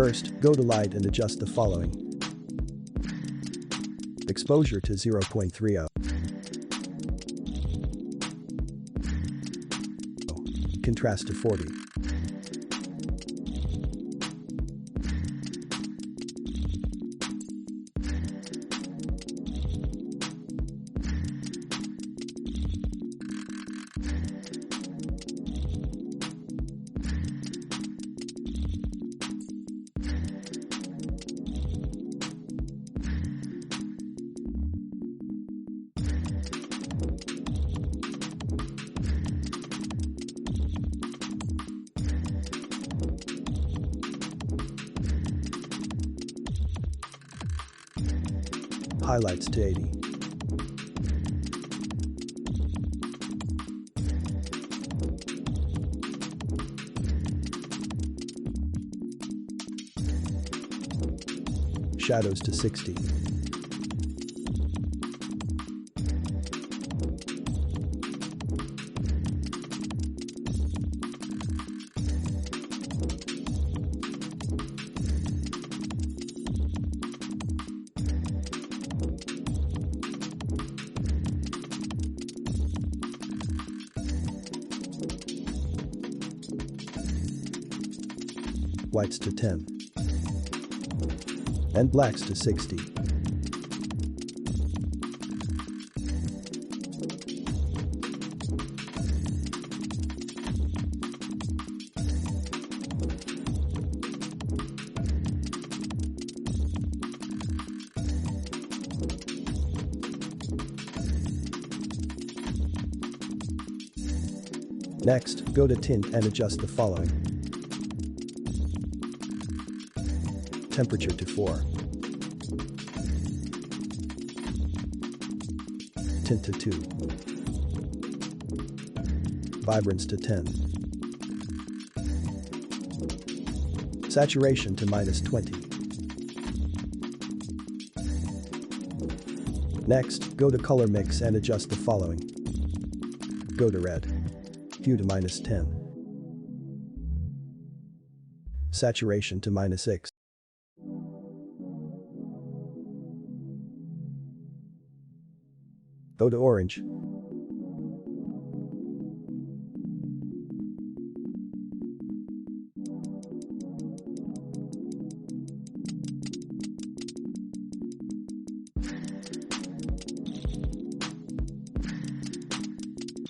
First, go to Light and adjust the following. Exposure to 0.30. Contrast to 40. Highlights to 80. Shadows to 60. Whites to 10. And blacks to 60. Next, go to Tint and adjust the following. Temperature to 4. Tint to 2. Vibrance to 10. Saturation to -20. Next, go to Color Mix and adjust the following. Go to Red. Hue to -10. Saturation to -6. Go to Orange.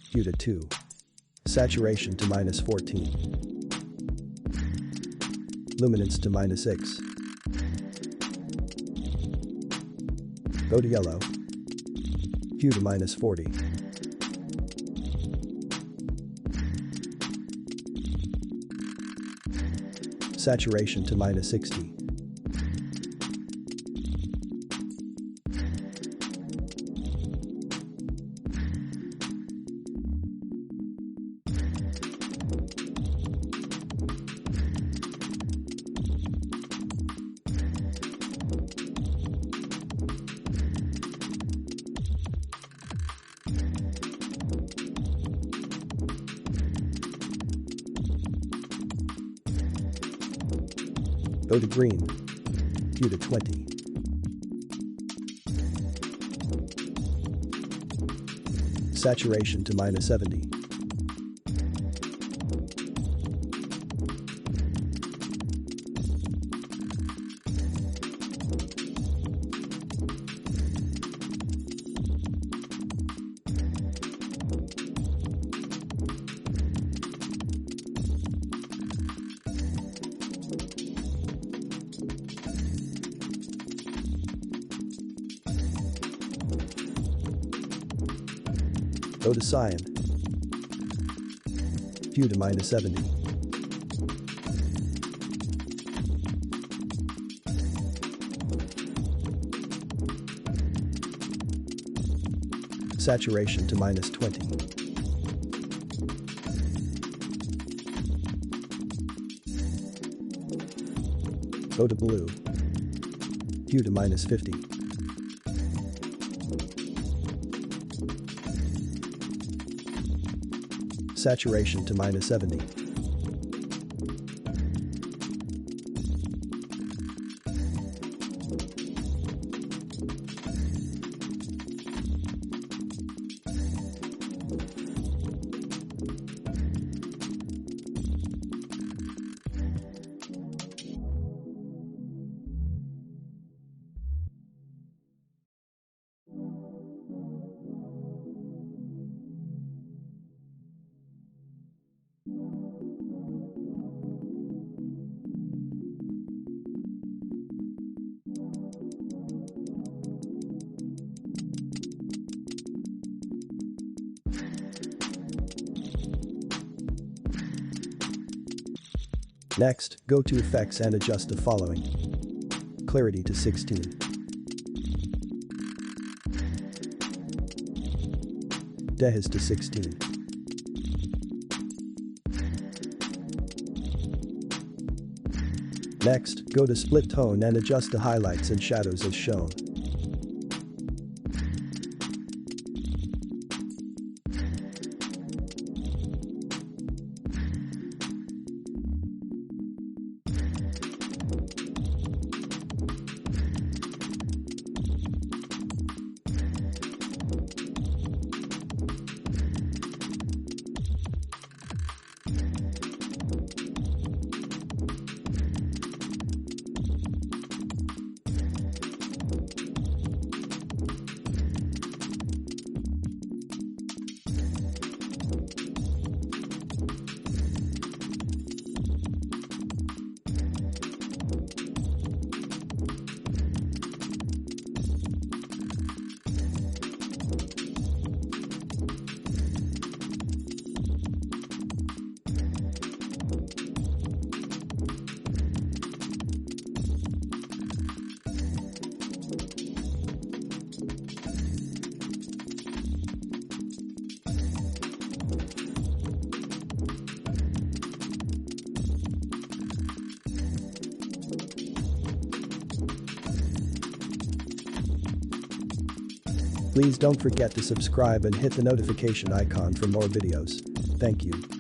Hue to 2. Saturation to -14. Luminance to -6. Go to Yellow. Hue to -40. Saturation to -60. Go to Green. Hue to 20. Saturation to -70. Go to Cyan. Hue to -70. Saturation to -20. Go to Blue. Hue to -50. Saturation to -70. Next, go to Effects and adjust the following. Clarity to 16. Dehaze to 16. Next, go to Split Tone and adjust the highlights and shadows as shown. Please don't forget to subscribe and hit the notification icon for more videos. Thank you.